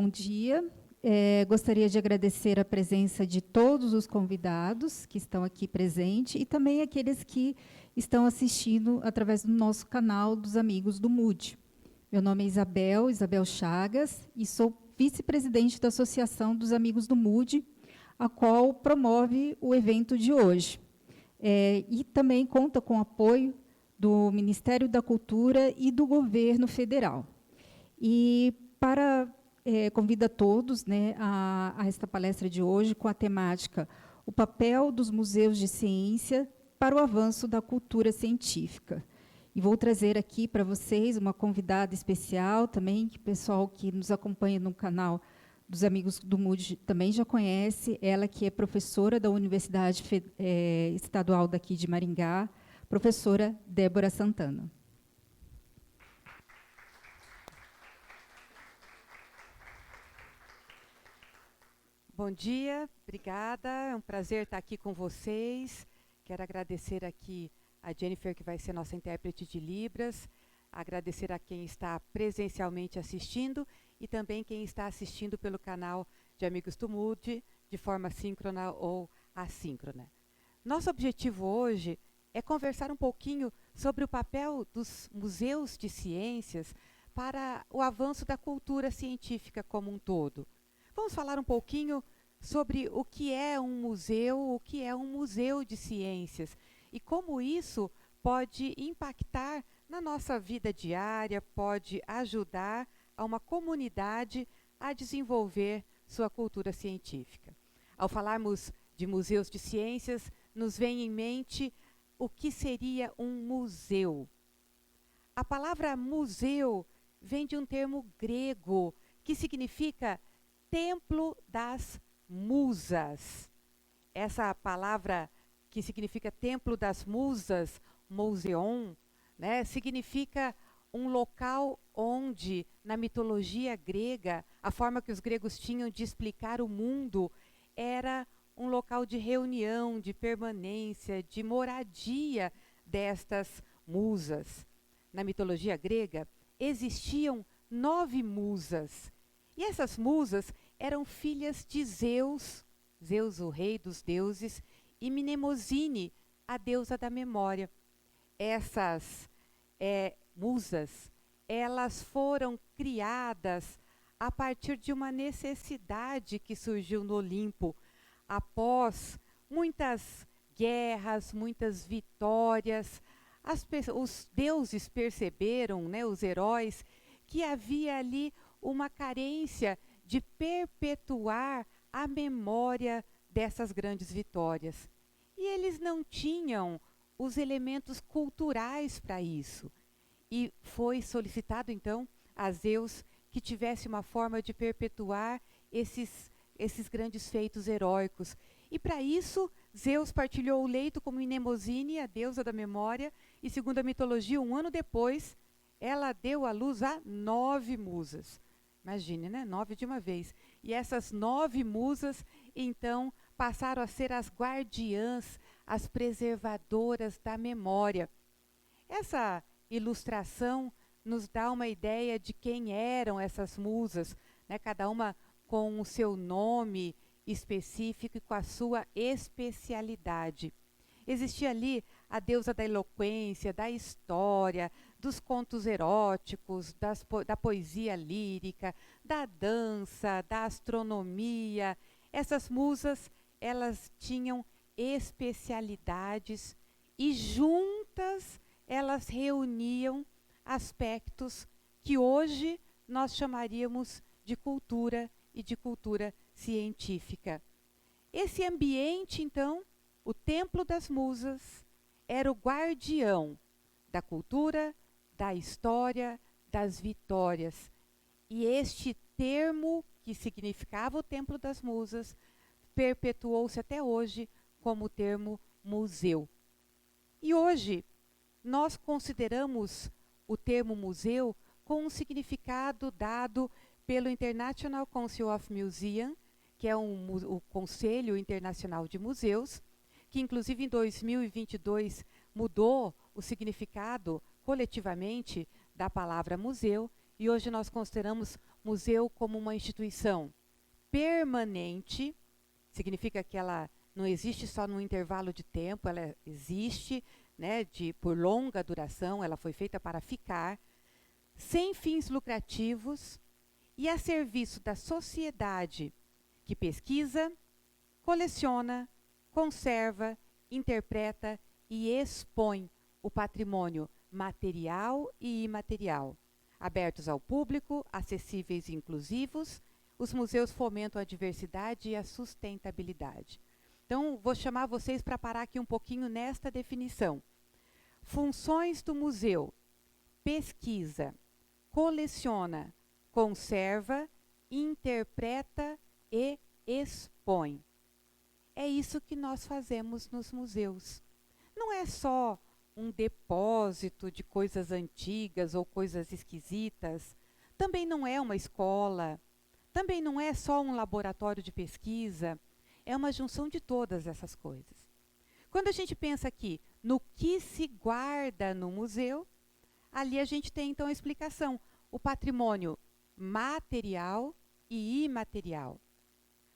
bom dia. Gostaria de agradecer a presença de todos os convidados que estão aqui presentes e também aqueles que estão assistindo através do nosso canal dos Amigos do MUD. Meu nome é Isabel Chagas, e sou vice-presidente da Associação dos Amigos do MUD, a qual promove o evento de hoje. E também conta com o apoio do Ministério da Cultura e do Governo Federal. E convido a todos, né, a esta palestra de hoje com a temática O papel dos museus de ciência para o avanço da cultura científica. E vou trazer aqui para vocês uma convidada especial também, que o pessoal que nos acompanha no canal dos Amigos do MUD também já conhece, ela que é professora da Universidade Estadual daqui de Maringá, professora Débora Santana. Bom dia, obrigada, é um prazer estar aqui com vocês. Quero agradecer aqui a Jennifer, que vai ser nossa intérprete de Libras, agradecer a quem está presencialmente assistindo e também quem está assistindo pelo canal de Amigos do MUD, de forma síncrona ou assíncrona. Nosso objetivo hoje é conversar um pouquinho sobre o papel dos museus de ciências para o avanço da cultura científica como um todo. Vamos falar um pouquinho sobre o que é um museu de ciências e como isso pode impactar na nossa vida diária, pode ajudar a uma comunidade a desenvolver sua cultura científica. Ao falarmos de museus de ciências, nos vem em mente o que seria um museu. A palavra museu vem de um termo grego que significa Templo das Musas. Essa palavra que significa Templo das Musas, Museion, né, significa um local onde, na mitologia grega, a forma que os gregos tinham de explicar o mundo era um local de reunião, de permanência, de moradia destas musas. Na mitologia grega, existiam 9 musas. E essas musas eram filhas de Zeus, o rei dos deuses, e Mnemosine, a deusa da memória. Essas musas, elas foram criadas a partir de uma necessidade que surgiu no Olimpo, após muitas guerras, muitas vitórias. Os deuses perceberam, né, os heróis, que havia ali uma carência de perpetuar a memória dessas grandes vitórias. E eles não tinham os elementos culturais para isso. E foi solicitado, então, a Zeus que tivesse uma forma de perpetuar esses grandes feitos heróicos. E para isso, Zeus partilhou o leito com Mnemosine, a deusa da memória, e segundo a mitologia, um ano depois, ela deu à luz a 9 musas. Imagine, né? 9 de uma vez. E essas 9 musas, então, passaram a ser as guardiãs, as preservadoras da memória. Essa ilustração nos dá uma ideia de quem eram essas musas, né? Cada uma com o seu nome específico e com a sua especialidade. Existia ali a deusa da eloquência, da história, dos contos eróticos, da poesia lírica, da dança, da astronomia. Essas musas, elas tinham especialidades e juntas elas reuniam aspectos que hoje nós chamaríamos de cultura e de cultura científica. Esse ambiente, então, o Templo das Musas, era o guardião da cultura, da história, das vitórias. E este termo, que significava o Templo das Musas, perpetuou-se até hoje como o termo museu. E hoje, nós consideramos o termo museu com um significado dado pelo International Council of Museums, que é o Conselho Internacional de Museus, que inclusive em 2022 mudou o significado coletivamente da palavra museu, e hoje nós consideramos museu como uma instituição permanente, significa que ela não existe só num intervalo de tempo, ela existe, né, por longa duração, ela foi feita para ficar, sem fins lucrativos e a serviço da sociedade que pesquisa, coleciona, conserva, interpreta e expõe o patrimônio material e imaterial. Abertos ao público, acessíveis e inclusivos, os museus fomentam a diversidade e a sustentabilidade. Então, vou chamar vocês para parar aqui um pouquinho nesta definição. Funções do museu: pesquisa, coleciona, conserva, interpreta e expõe. É isso que nós fazemos nos museus. Não é só um depósito de coisas antigas ou coisas esquisitas. Também não é uma escola. Também não é só um laboratório de pesquisa. É uma junção de todas essas coisas. Quando a gente pensa aqui no que se guarda no museu, ali a gente tem então a explicação. O patrimônio material e imaterial.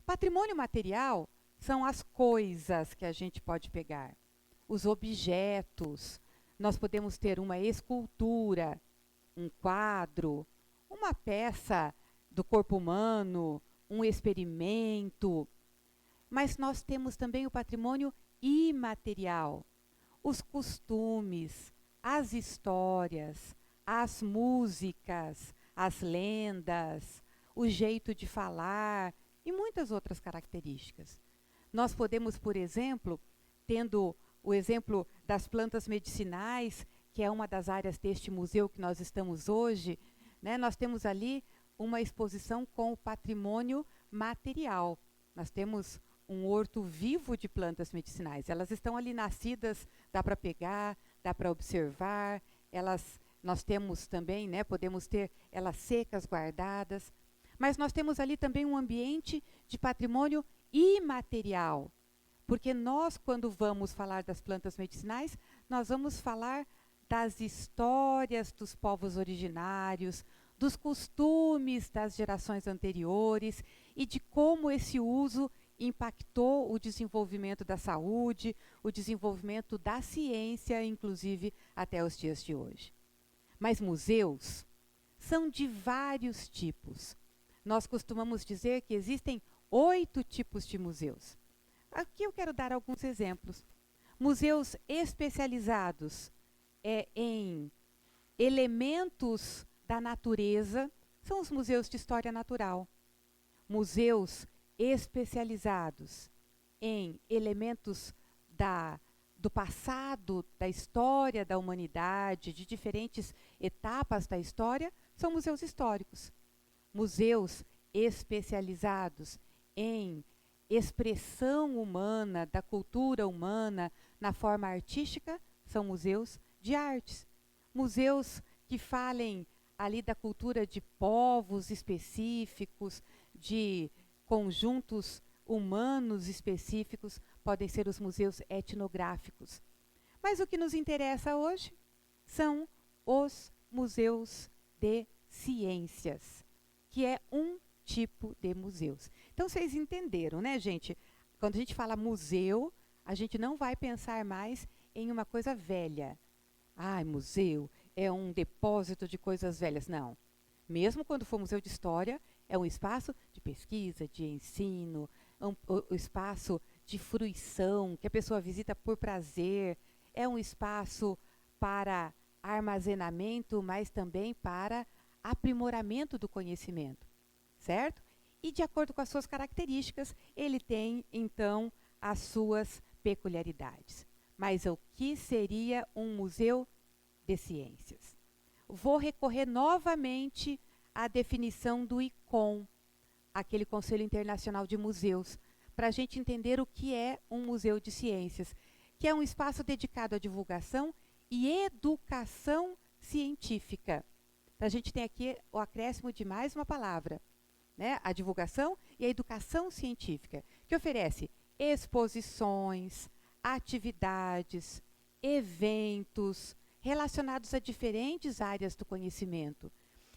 Patrimônio material são as coisas que a gente pode pegar, os objetos. Nós podemos ter uma escultura, um quadro, uma peça do corpo humano, um experimento. Mas nós temos também o patrimônio imaterial, os costumes, as histórias, as músicas, as lendas, o jeito de falar e muitas outras características. Nós podemos, por exemplo, tendo o exemplo das plantas medicinais, que é uma das áreas deste museu que nós estamos hoje, né, nós temos ali uma exposição com o patrimônio material. Nós temos um horto vivo de plantas medicinais. Elas estão ali nascidas, dá para pegar, dá para observar. Nós temos também, né, podemos ter elas secas, guardadas. Mas nós temos ali também um ambiente de patrimônio imaterial. Porque nós, quando vamos falar das plantas medicinais, nós vamos falar das histórias dos povos originários, dos costumes das gerações anteriores e de como esse uso impactou o desenvolvimento da saúde, o desenvolvimento da ciência, inclusive até os dias de hoje. Mas museus são de vários tipos. Nós costumamos dizer que existem 8 tipos de museus. Aqui eu quero dar alguns exemplos. Museus especializados em elementos da natureza são os museus de história natural. Museus especializados em elementos do passado, da história da humanidade, de diferentes etapas da história, são museus históricos. Museus especializados em expressão humana, da cultura humana, na forma artística, são museus de artes. Museus que falem ali da cultura de povos específicos, de conjuntos humanos específicos, podem ser os museus etnográficos. Mas o que nos interessa hoje são os museus de ciências, que é um tipo de museus. Então, vocês entenderam, né, gente? Quando a gente fala museu, a gente não vai pensar mais em uma coisa velha. Ah, museu é um depósito de coisas velhas. Não. Mesmo quando for museu de história, é um espaço de pesquisa, de ensino, um espaço de fruição, que a pessoa visita por prazer. É um espaço para armazenamento, mas também para aprimoramento do conhecimento, certo? E de acordo com as suas características, ele tem, então, as suas peculiaridades. Mas o que seria um museu de ciências? Vou recorrer novamente à definição do ICOM, aquele Conselho Internacional de Museus, para a gente entender o que é um museu de ciências, que é um espaço dedicado à divulgação e educação científica. A gente tem aqui o acréscimo de mais uma palavra, né? A divulgação e a educação científica, que oferece exposições, atividades, eventos relacionados a diferentes áreas do conhecimento.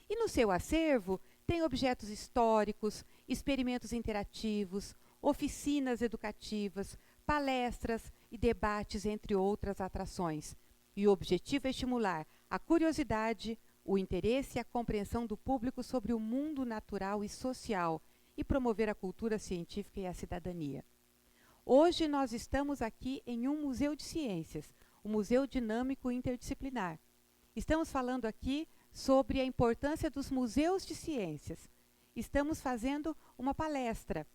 E no seu acervo Tem objetos históricos, experimentos interativos, oficinas educativas, palestras e debates, entre outras atrações. E o objetivo é estimular a curiosidade, o interesse e a compreensão do público sobre o mundo natural e social e promover a cultura científica e a cidadania. Hoje nós estamos aqui em um museu de ciências, o Museu Dinâmico Interdisciplinar. Estamos falando aqui sobre a importância dos museus de ciências. Estamos fazendo uma palestra.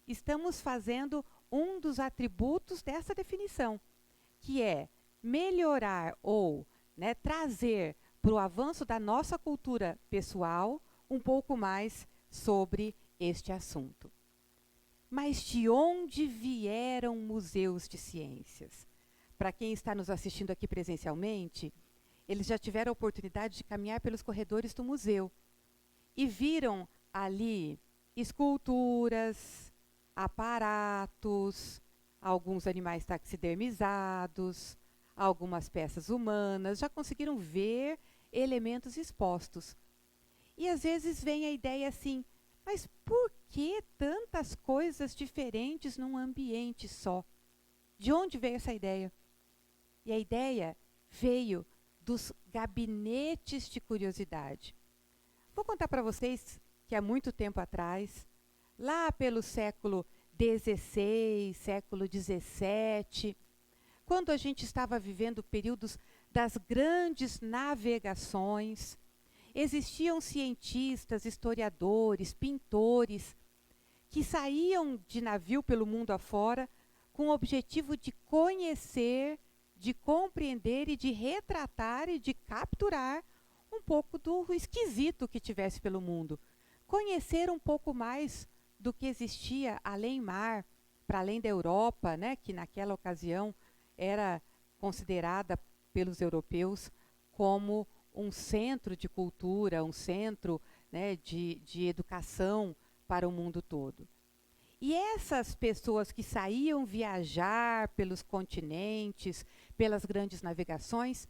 Estamos fazendo um dos atributos dessa definição, que é melhorar ou trazer para o avanço da nossa cultura pessoal um pouco mais sobre este assunto. Mas de onde vieram museus de ciências? Para quem está nos assistindo aqui presencialmente, eles já tiveram a oportunidade de caminhar pelos corredores do museu e viram ali esculturas, aparatos, alguns animais taxidermizados, algumas peças humanas, já conseguiram ver elementos expostos. E às vezes vem a ideia assim, mas por que tantas coisas diferentes num ambiente só? De onde veio essa ideia? E a ideia veio dos gabinetes de curiosidade. Vou contar para vocês que há muito tempo atrás, lá pelo século XVI, século XVII, quando a gente estava vivendo períodos das grandes navegações, existiam cientistas, historiadores, pintores, que saíam de navio pelo mundo afora com o objetivo de conhecer, de compreender e de retratar e de capturar um pouco do esquisito que tivesse pelo mundo. Conhecer um pouco mais do que existia além mar, para além da Europa, que naquela ocasião era considerada pelos europeus como um centro de cultura, um centro de educação para o mundo todo. E essas pessoas que saíam viajar pelos continentes, pelas grandes navegações,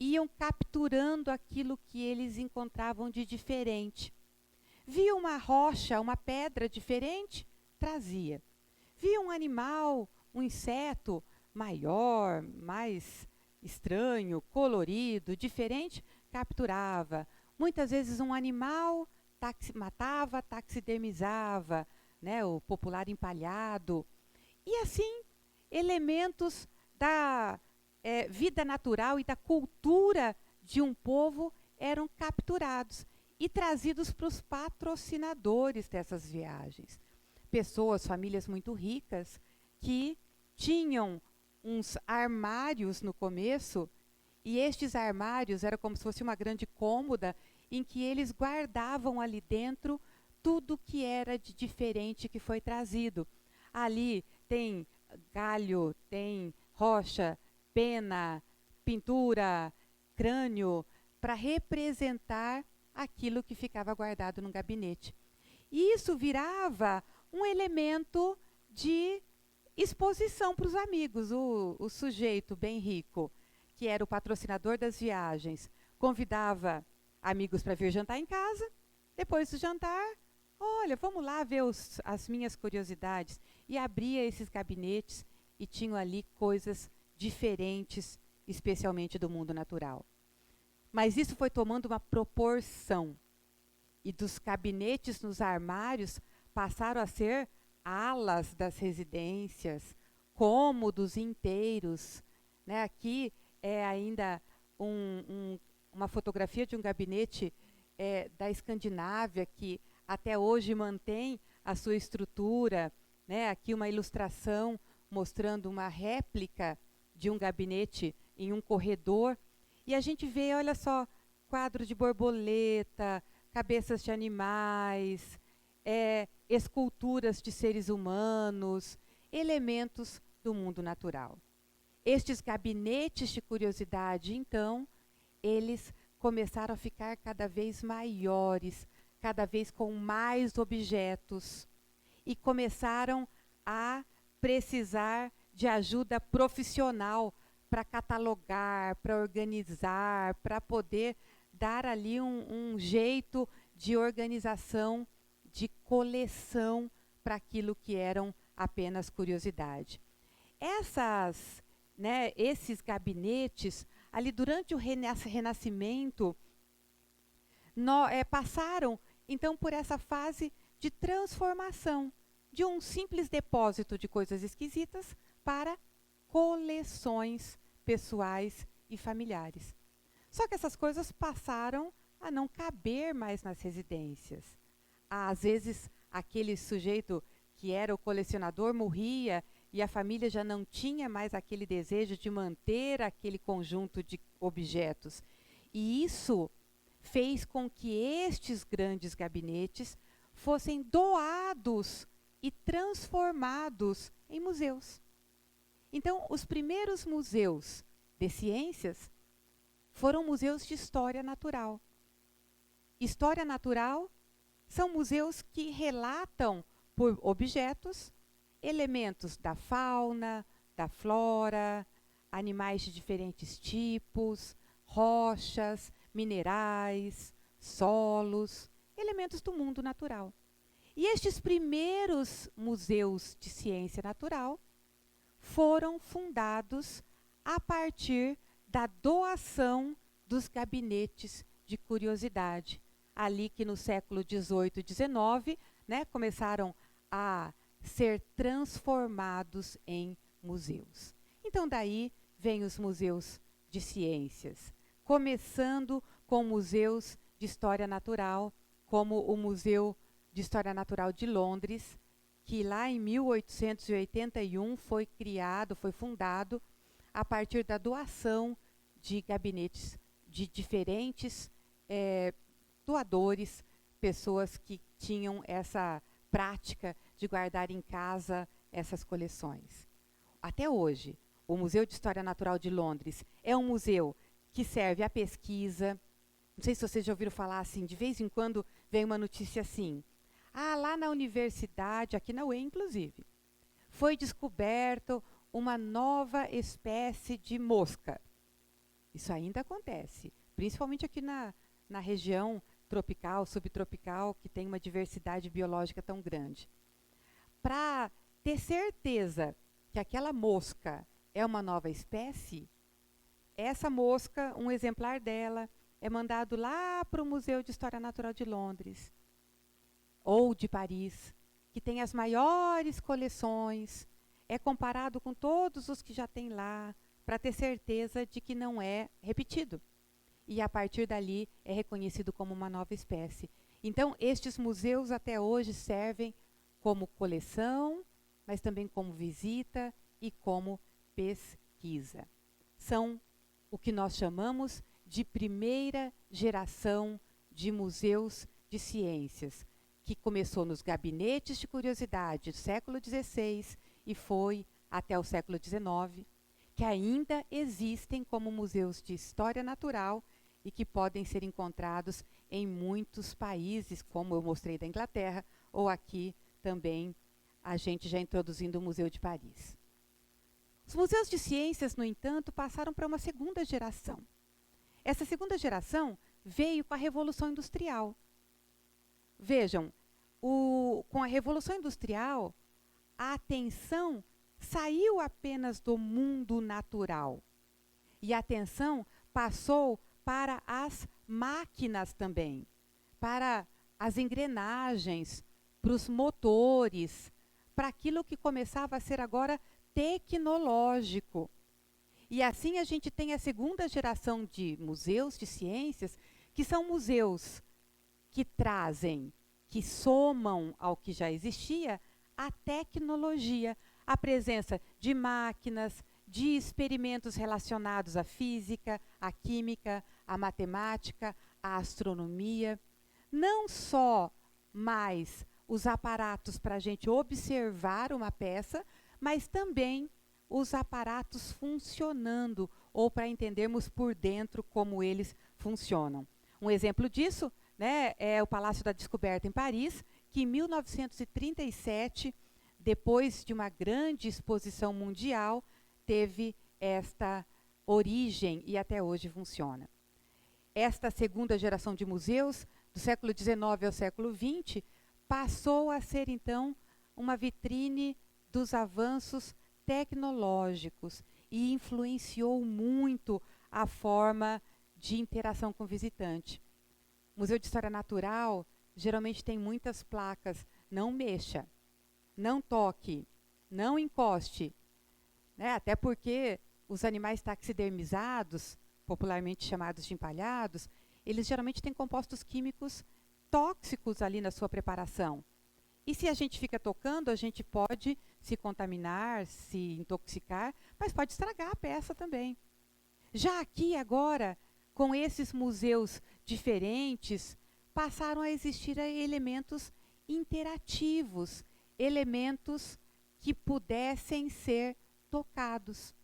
iam capturando aquilo que eles encontravam de diferente. Via uma rocha, uma pedra diferente, trazia. Via um animal, um inseto maior, mais estranho, colorido, diferente, capturava. Muitas vezes um animal matava, taxidermizava, o popular empalhado. E assim, elementos da vida natural e da cultura de um povo eram capturados e trazidos para os patrocinadores dessas viagens. Pessoas, famílias muito ricas, que tinham uns armários no começo, e estes armários eram como se fosse uma grande cômoda em que eles guardavam ali dentro tudo que era de diferente que foi trazido. Ali tem galho, tem rocha, pena, pintura, crânio, para representar aquilo que ficava guardado no gabinete. E isso virava um elemento de exposição para os amigos. O sujeito bem rico, que era o patrocinador das viagens, convidava amigos para vir jantar em casa. Depois do jantar, olha, vamos lá ver as minhas curiosidades. E abria esses gabinetes e tinham ali coisas diferentes, especialmente do mundo natural. Mas isso foi tomando uma proporção. E dos gabinetes nos armários passaram a ser alas das residências, cômodos inteiros. Aqui é ainda uma fotografia de um gabinete da Escandinávia, que até hoje mantém a sua estrutura. Aqui uma ilustração mostrando uma réplica de um gabinete em um corredor. E a gente vê, olha só, quadro de borboleta, cabeças de animais, esculturas de seres humanos, elementos do mundo natural. Estes gabinetes de curiosidade, então, eles começaram a ficar cada vez maiores, cada vez com mais objetos, e começaram a precisar de ajuda profissional para catalogar, para organizar, para poder dar ali um jeito de organização, de coleção para aquilo que eram apenas curiosidade. Esses gabinetes, ali durante o Renascimento, passaram então por essa fase de transformação de um simples depósito de coisas esquisitas para coleções pessoais e familiares. Só que essas coisas passaram a não caber mais nas residências. Às vezes, aquele sujeito que era o colecionador morria e a família já não tinha mais aquele desejo de manter aquele conjunto de objetos. E isso fez com que estes grandes gabinetes fossem doados e transformados em museus. Então, os primeiros museus de ciências foram museus de história natural. História natural são museus que relatam por objetos, elementos da fauna, da flora, animais de diferentes tipos, rochas, minerais, solos, elementos do mundo natural. E estes primeiros museus de ciência natural foram fundados a partir da doação dos gabinetes de curiosidade. Ali que no século XVIII e XIX, começaram a ser transformados em museus. Então daí vem os museus de ciências, começando com museus de história natural, como o Museu de História Natural de Londres, que lá em 1881 foi fundado a partir da doação de gabinetes de diferentes doadores, pessoas que tinham essa prática de guardar em casa essas coleções. Até hoje, o Museu de História Natural de Londres é um museu que serve à pesquisa. Não sei se vocês já ouviram falar assim, de vez em quando vem uma notícia assim. Lá na universidade, aqui na UE inclusive, foi descoberto uma nova espécie de mosca. Isso ainda acontece, principalmente aqui na região tropical, subtropical, que tem uma diversidade biológica tão grande. Para ter certeza que aquela mosca é uma nova espécie, essa mosca, um exemplar dela, é mandado lá para o Museu de História Natural de Londres ou de Paris, que tem as maiores coleções, é comparado com todos os que já tem lá, para ter certeza de que não é repetido. E a partir dali é reconhecido como uma nova espécie. Então, estes museus até hoje servem como coleção, mas também como visita e como pesquisa. São o que nós chamamos de primeira geração de museus de ciências, que começou nos gabinetes de curiosidade do século XVI e foi até o século XIX, que ainda existem como museus de história natural e que podem ser encontrados em muitos países, como eu mostrei da Inglaterra, ou aqui também a gente já introduzindo o Museu de Paris. Os museus de ciências, no entanto, passaram para uma segunda geração. Essa segunda geração veio com a Revolução Industrial. Vejam, com a Revolução Industrial, a atenção saiu apenas do mundo natural e a atenção passou para as máquinas também, para as engrenagens, para os motores, para aquilo que começava a ser agora tecnológico. E assim a gente tem a segunda geração de museus de ciências, que são museus que trazem, que somam ao que já existia, a tecnologia, a presença de máquinas, de experimentos relacionados à física, à química, à matemática, à astronomia. Não só mais os aparatos para a gente observar uma peça, mas também os aparatos funcionando, ou para entendermos por dentro como eles funcionam. Um exemplo disso, é o Palácio da Descoberta em Paris, que em 1937, depois de uma grande exposição mundial, teve esta origem e até hoje funciona. Esta segunda geração de museus do século XIX ao século XX, passou a ser, então, uma vitrine dos avanços tecnológicos e influenciou muito a forma de interação com o visitante. O Museu de História Natural geralmente tem muitas placas: não mexa, não toque, não encoste, né? Até porque os animais taxidermizados, popularmente chamados de empalhados, eles geralmente têm compostos químicos tóxicos ali na sua preparação. E se a gente fica tocando, a gente pode se contaminar, se intoxicar, mas pode estragar a peça também. Já aqui agora, com esses museus diferentes, passaram a existir elementos interativos, elementos que pudessem ser tocados.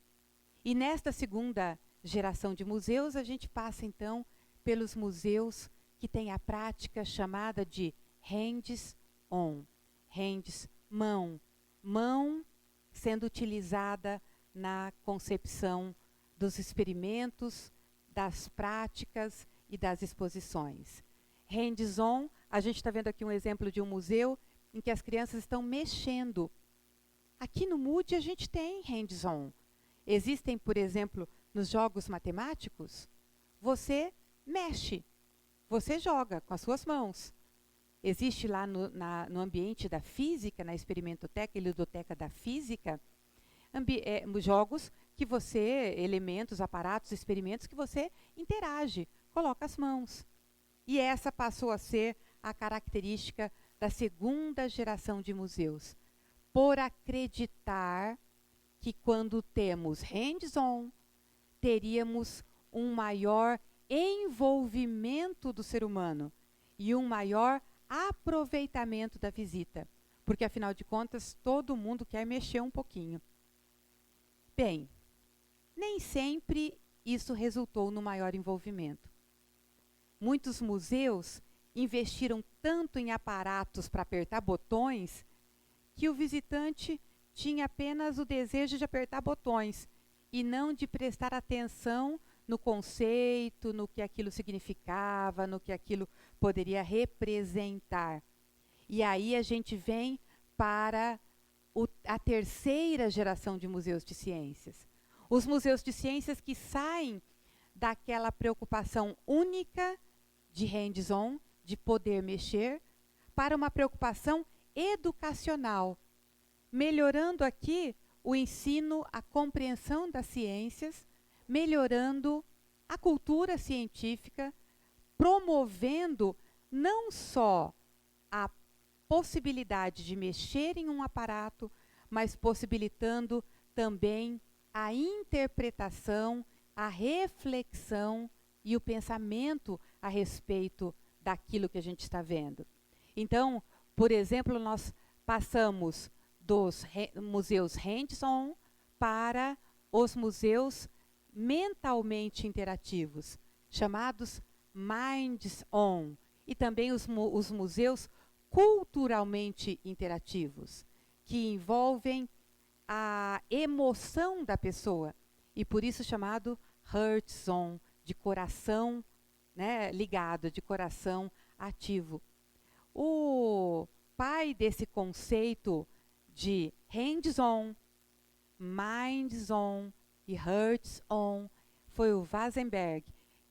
E nesta segunda geração de museus, a gente passa então pelos museus que têm a prática chamada de hands-on. Hands, mão. Mão sendo utilizada na concepção dos experimentos, das práticas e das exposições. Hands-on, a gente está vendo aqui um exemplo de um museu em que as crianças estão mexendo. Aqui no Moody a gente tem hands-on. Existem, por exemplo, nos jogos matemáticos, você mexe, você joga com as suas mãos. Existe lá no ambiente da física, na experimentoteca e ludoteca da física, jogos que você, elementos, aparatos, experimentos que você interage, coloca as mãos. E essa passou a ser a característica da segunda geração de museus, por acreditar que quando temos hands-on, teríamos um maior envolvimento do ser humano e um maior aproveitamento da visita, porque afinal de contas todo mundo quer mexer um pouquinho. Bem, nem sempre isso resultou no maior envolvimento. Muitos museus investiram tanto em aparatos para apertar botões que o visitante tinha apenas o desejo de apertar botões e não de prestar atenção no conceito, no que aquilo significava, no que aquilo poderia representar. E aí a gente vem para a terceira geração de museus de ciências. Os museus de ciências que saem daquela preocupação única de hands-on, de poder mexer, para uma preocupação educacional, melhorando aqui o ensino, a compreensão das ciências, melhorando a cultura científica, promovendo não só a possibilidade de mexer em um aparato, mas possibilitando também a interpretação, a reflexão e o pensamento a respeito daquilo que a gente está vendo. Então, por exemplo, nós passamos dos museus hands-on para os museus mentalmente interativos, chamados minds-on, e também os museus culturalmente interativos, que envolvem a emoção da pessoa, e por isso chamado hearts-on, de coração, né, ligado, de coração ativo. O pai desse conceito de hands-on, minds-on e hearts-on foi o Vasenberg,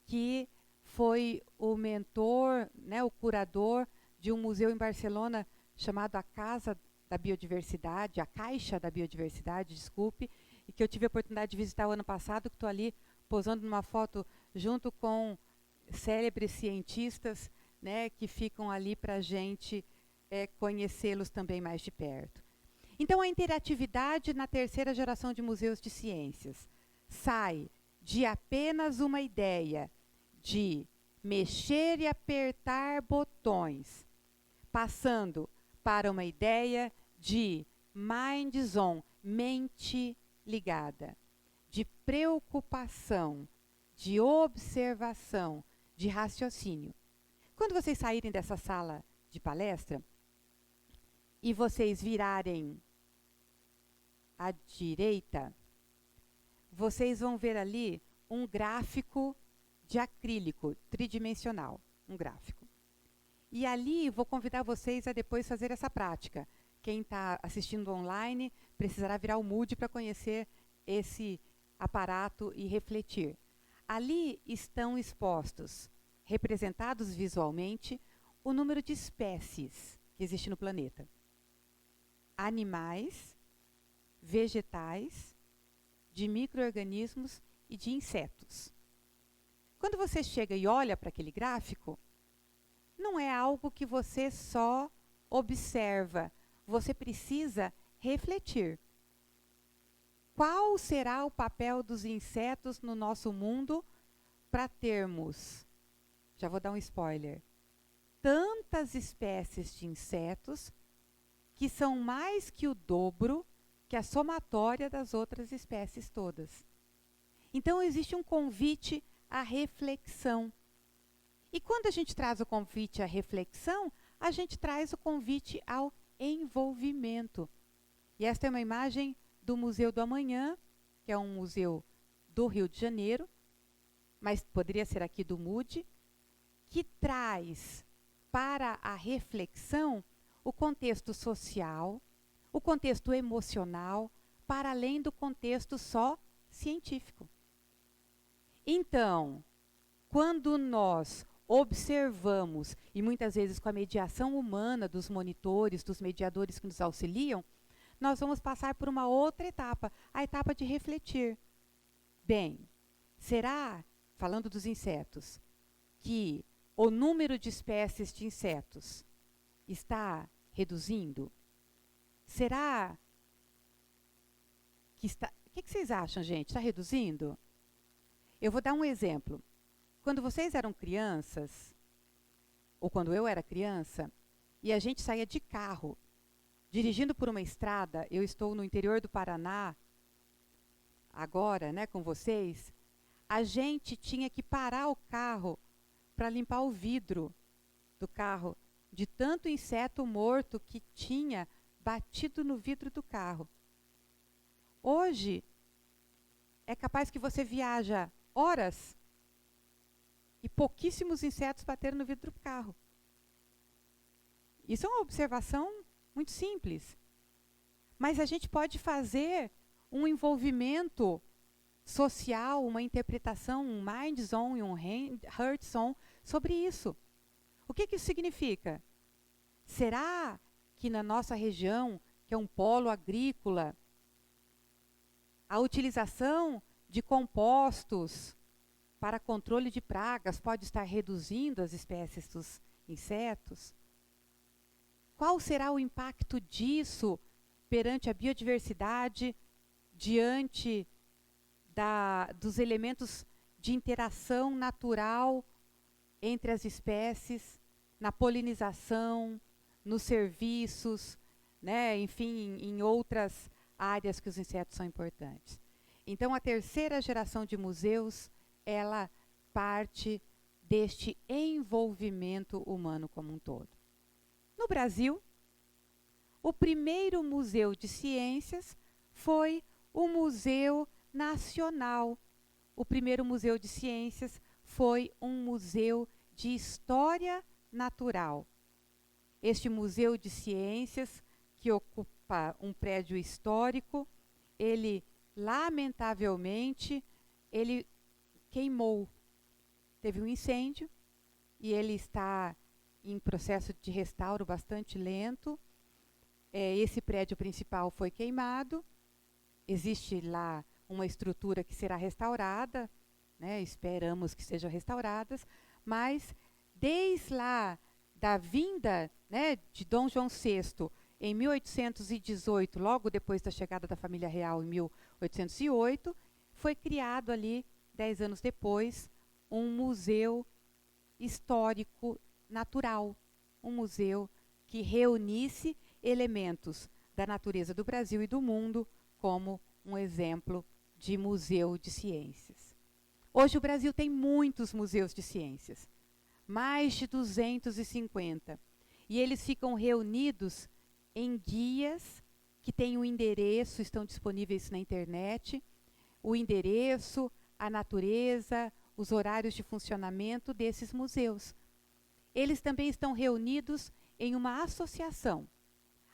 que foi o mentor, né, o curador de um museu em Barcelona chamado a Casa da Biodiversidade, a Caixa da Biodiversidade, desculpe, e que eu tive a oportunidade de visitar o ano passado, que estou ali posando numa foto junto com célebres cientistas, né, que ficam ali para a gente conhecê-los também mais de perto. Então, a interatividade na terceira geração de museus de ciências sai de apenas uma ideia de mexer e apertar botões, passando para uma ideia de minds-on, mente ligada, de preocupação, de observação, de raciocínio. Quando vocês saírem dessa sala de palestra e vocês virarem à direita, vocês vão ver ali um gráfico de acrílico tridimensional, um gráfico. E ali vou convidar vocês a depois fazer essa prática. Quem está assistindo online precisará virar o Moodle para conhecer esse aparato e refletir. Ali estão expostos, representados visualmente, o número de espécies que existe no planeta. Animais, vegetais, de micro-organismos e de insetos. Quando você chega e olha para aquele gráfico, não é algo que você só observa, você precisa refletir. Qual será o papel dos insetos no nosso mundo para termos, já vou dar um spoiler, tantas espécies de insetos que são mais que o dobro que a somatória das outras espécies todas. Então, existe um convite à reflexão. E quando a gente traz o convite à reflexão, a gente traz o convite ao envolvimento. E esta é uma imagem do Museu do Amanhã, que é um museu do Rio de Janeiro, mas poderia ser aqui do Moodle, que traz para a reflexão o contexto social, o contexto emocional, para além do contexto só científico. Então, quando nós observamos, e muitas vezes com a mediação humana dos monitores, dos mediadores que nos auxiliam, nós vamos passar por uma outra etapa, a etapa de refletir. Bem, será, falando dos insetos, que o número de espécies de insetos está reduzindo? Será que está... O que vocês acham, gente? Está reduzindo? Eu vou dar um exemplo. Quando vocês eram crianças, ou quando eu era criança, e a gente saía de carro, dirigindo por uma estrada, eu estou no interior do Paraná, agora, né, com vocês, a gente tinha que parar o carro para limpar o vidro do carro, de tanto inseto morto que tinha batido no vidro do carro. Hoje, é capaz que você viaja horas e pouquíssimos insetos bateram no vidro do carro. Isso é uma observação muito simples. Mas a gente pode fazer um envolvimento social, uma interpretação, um mind on e um heart on sobre isso. O que isso significa? Será que na nossa região, que é um polo agrícola, a utilização de compostos para controle de pragas pode estar reduzindo as espécies dos insetos? Qual será o impacto disso perante a biodiversidade, diante dos elementos de interação natural entre as espécies, na polinização, nos serviços, né, enfim, em outras áreas que os insetos são importantes. Então, a terceira geração de museus, ela parte deste envolvimento humano como um todo. No Brasil, o primeiro museu de ciências foi o Museu Nacional. O primeiro museu de ciências foi um museu de história natural. Este museu de ciências, que ocupa um prédio histórico, ele, lamentavelmente, ele queimou. Teve um incêndio e ele está em processo de restauro bastante lento. Esse prédio principal foi queimado. Existe lá uma estrutura que será restaurada, né? Esperamos que sejam restauradas, mas desde lá da vinda, né, de Dom João VI, em 1818, logo depois da chegada da família real em 1808, foi criado ali, 10 anos depois, um museu histórico natural, um museu que reunisse elementos da natureza do Brasil e do mundo como um exemplo de museu de ciências. Hoje o Brasil tem muitos museus de ciências, mais de 250, e eles ficam reunidos em guias que têm um endereço, estão disponíveis na internet, o endereço, a natureza, os horários de funcionamento desses museus. eles também estão reunidos em uma associação,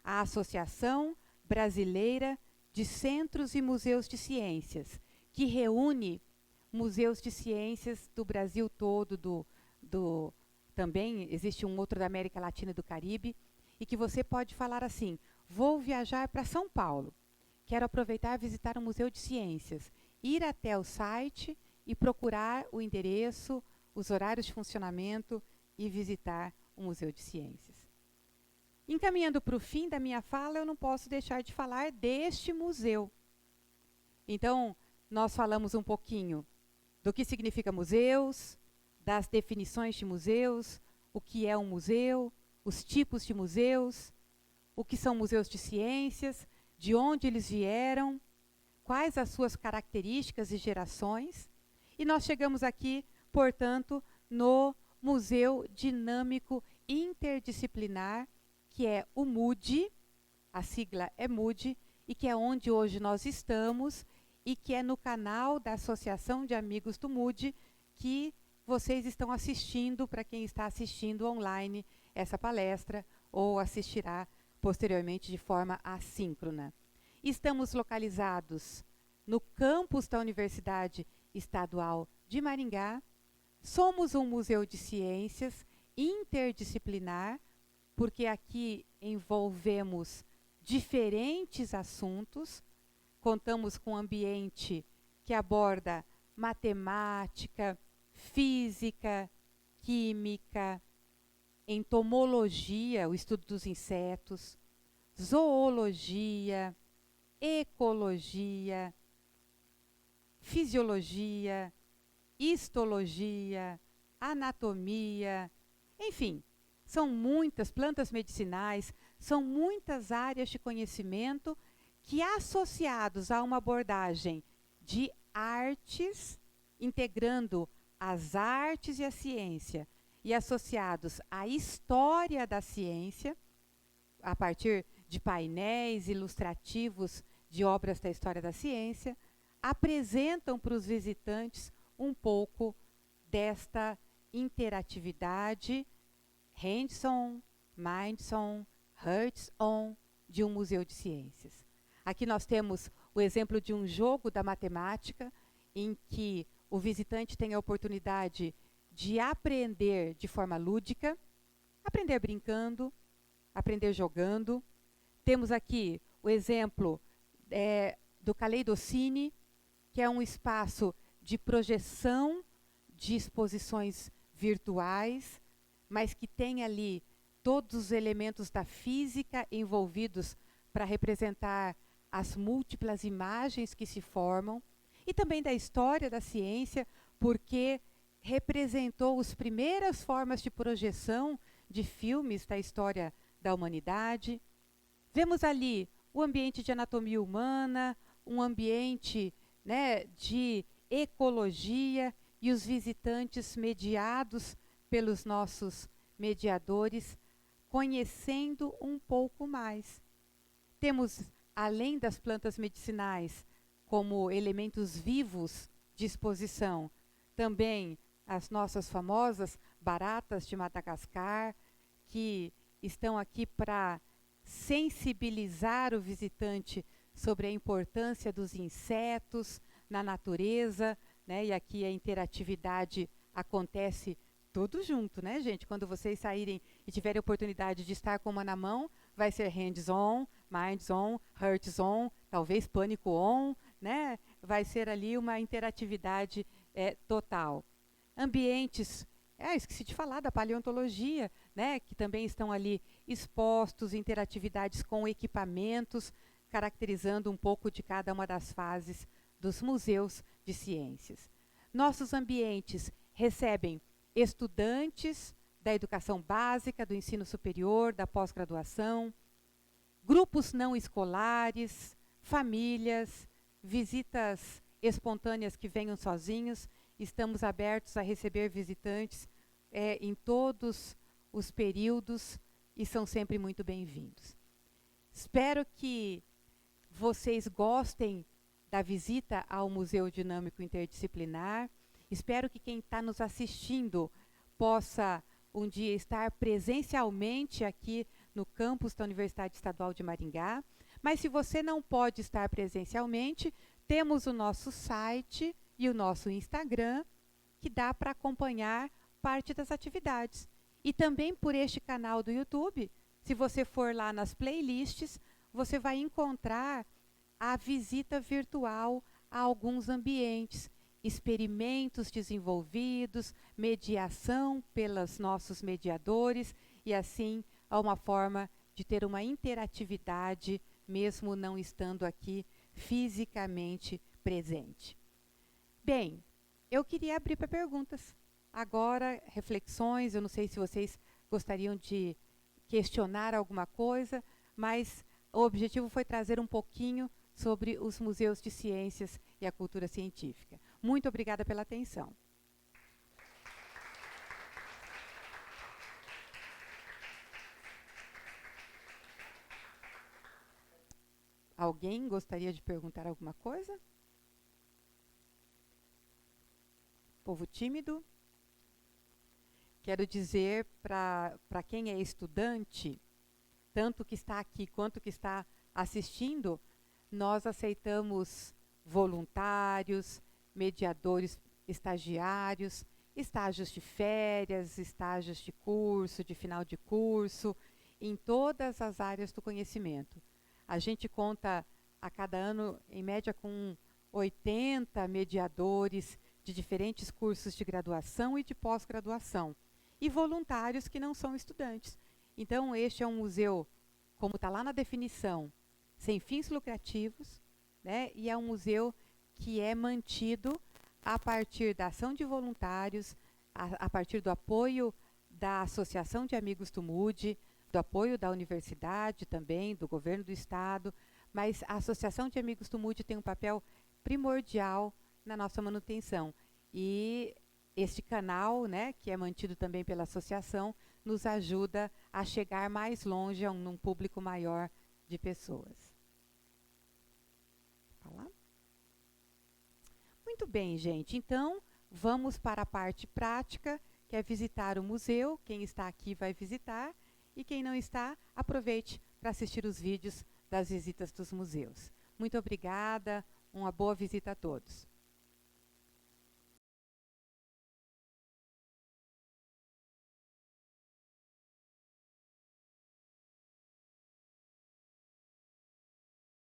a Associação Brasileira de Centros e Museus de Ciências, que reúne museus de ciências do Brasil todo, também existe um outro da América Latina e do Caribe, e que você pode falar assim: vou viajar para São Paulo, quero aproveitar e visitar um museu de ciências, ir até o site e procurar o endereço, os horários de funcionamento e visitar o Museu de Ciências. Encaminhando para o fim da minha fala, eu não posso deixar de falar deste museu. Então, nós falamos um pouquinho do que significa museus, das definições de museus, o que é um museu, os tipos de museus, o que são museus de ciências, de onde eles vieram, quais as suas características e gerações. E nós chegamos aqui, portanto, no Museu Dinâmico Interdisciplinar, que é o MUDI, a sigla é MUDI, e que é onde hoje nós estamos, e que é no canal da Associação de Amigos do MUDI que vocês estão assistindo, para quem está assistindo online essa palestra, ou assistirá posteriormente de forma assíncrona. Estamos localizados no campus da Universidade Estadual de Maringá. Somos um museu de ciências interdisciplinar, porque aqui envolvemos diferentes assuntos. Contamos com um ambiente que aborda matemática, física, química, entomologia, o estudo dos insetos, zoologia, ecologia, fisiologia, histologia, anatomia, enfim, são muitas plantas medicinais, são muitas áreas de conhecimento que, associados a uma abordagem de artes, integrando as artes e a ciência, e associados à história da ciência, a partir de painéis ilustrativos de obras da história da ciência, apresentam para os visitantes um pouco desta interatividade hands-on, minds-on, hearts-on de um museu de ciências. Aqui nós temos o exemplo de um jogo da matemática, em que o visitante tem a oportunidade de aprender de forma lúdica, aprender brincando, aprender jogando. Temos aqui o exemplo do Caleidocine, que é um espaço de projeção de exposições virtuais, mas que tem ali todos os elementos da física envolvidos para representar as múltiplas imagens que se formam, e também da história da ciência, porque representou as primeiras formas de projeção de filmes da história da humanidade. Vemos ali o ambiente de anatomia humana, um ambiente, né, de ecologia, e os visitantes mediados pelos nossos mediadores, conhecendo um pouco mais. Temos, além das plantas medicinais, como elementos vivos de exposição, também as nossas famosas baratas de Madagascar, que estão aqui para sensibilizar o visitante sobre a importância dos insetos na natureza, né? E aqui a interatividade acontece tudo junto, né, gente? Quando vocês saírem e tiverem a oportunidade de estar com uma na mão, vai ser hands-on, minds-on, hearts-on, talvez pânico-on, né? Vai ser ali uma interatividade total. Ambientes, esqueci de falar da paleontologia, né? Que também estão ali expostos, interatividades com equipamentos, caracterizando um pouco de cada uma das fases dos museus de ciências. Nossos ambientes recebem estudantes da educação básica, do ensino superior, da pós-graduação, grupos não escolares, famílias, visitas espontâneas que venham sozinhos. Estamos abertos a receber visitantes em todos os períodos e são sempre muito bem-vindos. Espero que vocês gostem da visita ao Museu Dinâmico Interdisciplinar. Espero que quem está nos assistindo possa um dia estar presencialmente aqui no campus da Universidade Estadual de Maringá. Mas se você não pode estar presencialmente, temos o nosso site e o nosso Instagram, que dá para acompanhar parte das atividades. E também por este canal do YouTube, se você for lá nas playlists, você vai encontrar a visita virtual a alguns ambientes, experimentos desenvolvidos, mediação pelos nossos mediadores, e assim é uma forma de ter uma interatividade, mesmo não estando aqui fisicamente presente. Bem, eu queria abrir para perguntas. Agora, reflexões, eu não sei se vocês gostariam de questionar alguma coisa, mas o objetivo foi trazer um pouquinho sobre os museus de ciências e a cultura científica. Muito obrigada pela atenção. Alguém gostaria de perguntar alguma coisa? Povo tímido? Quero dizer para quem é estudante, tanto que está aqui quanto que está assistindo, nós aceitamos voluntários, mediadores estagiários, estágios de férias, estágios de curso, de final de curso, em todas as áreas do conhecimento. A gente conta a cada ano, em média, com 80 mediadores de diferentes cursos de graduação e de pós-graduação, e voluntários que não são estudantes. Então, este é um museu, como está lá na definição, sem fins lucrativos, né? E é um museu que é mantido a partir da ação de voluntários, a partir do apoio da Associação de Amigos do MUD, do apoio da universidade também, do governo do estado, mas a Associação de Amigos do MUD tem um papel primordial na nossa manutenção. E este canal, né, que é mantido também pela associação, nos ajuda a chegar mais longe a um público maior de pessoas. Falar? Muito bem, gente. Então, vamos para a parte prática, que é visitar o museu. Quem está aqui vai visitar, e quem não está, aproveite para assistir os vídeos das visitas dos museus. Muito obrigada, uma boa visita a todos.